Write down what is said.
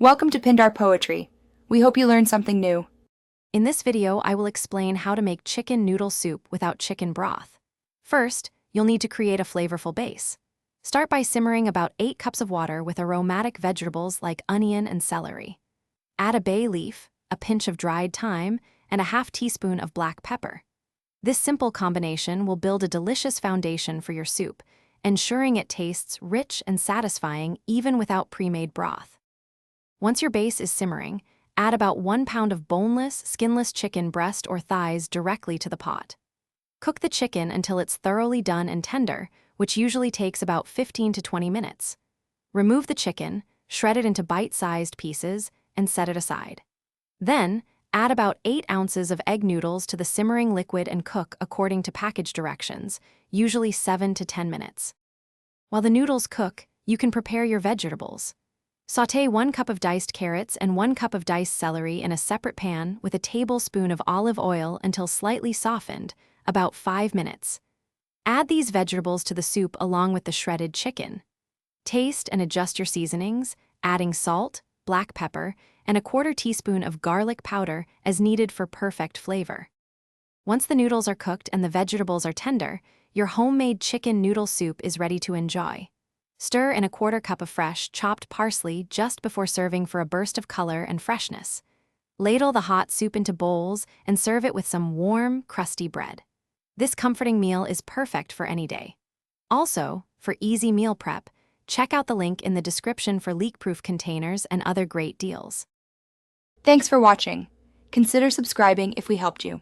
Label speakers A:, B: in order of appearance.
A: Welcome to Pindar Poetry. We hope you learned something new.
B: In this video, I will explain how to make chicken noodle soup without chicken broth. First, you'll need to create a flavorful base. Start by simmering about 8 cups of water with aromatic vegetables like onion and celery. Add a bay leaf, a pinch of dried thyme, and a half teaspoon of black pepper. This simple combination will build a delicious foundation for your soup, ensuring it tastes rich and satisfying even without pre-made broth. Once your base is simmering, add about 1 pound of boneless, skinless chicken breast or thighs directly to the pot. Cook the chicken until it's thoroughly done and tender, which usually takes about 15 to 20 minutes. Remove the chicken, shred it into bite-sized pieces, and set it aside. Then, add about 8 ounces of egg noodles to the simmering liquid and cook according to package directions, usually 7 to 10 minutes. While the noodles cook, you can prepare your vegetables. Sauté 1 cup of diced carrots and 1 cup of diced celery in a separate pan with a tablespoon of olive oil until slightly softened, about 5 minutes. Add these vegetables to the soup along with the shredded chicken. Taste and adjust your seasonings, adding salt, black pepper, and a 1/4 teaspoon of garlic powder as needed for perfect flavor. Once the noodles are cooked and the vegetables are tender, your homemade chicken noodle soup is ready to enjoy. Stir in a 1/4 cup of fresh, chopped parsley just before serving for a burst of color and freshness. Ladle the hot soup into bowls and serve it with some warm, crusty bread. This comforting meal is perfect for any day. Also, for easy meal prep, check out the link in the description for leak-proof containers and other great deals.
A: Thanks for watching. Consider subscribing if we helped you.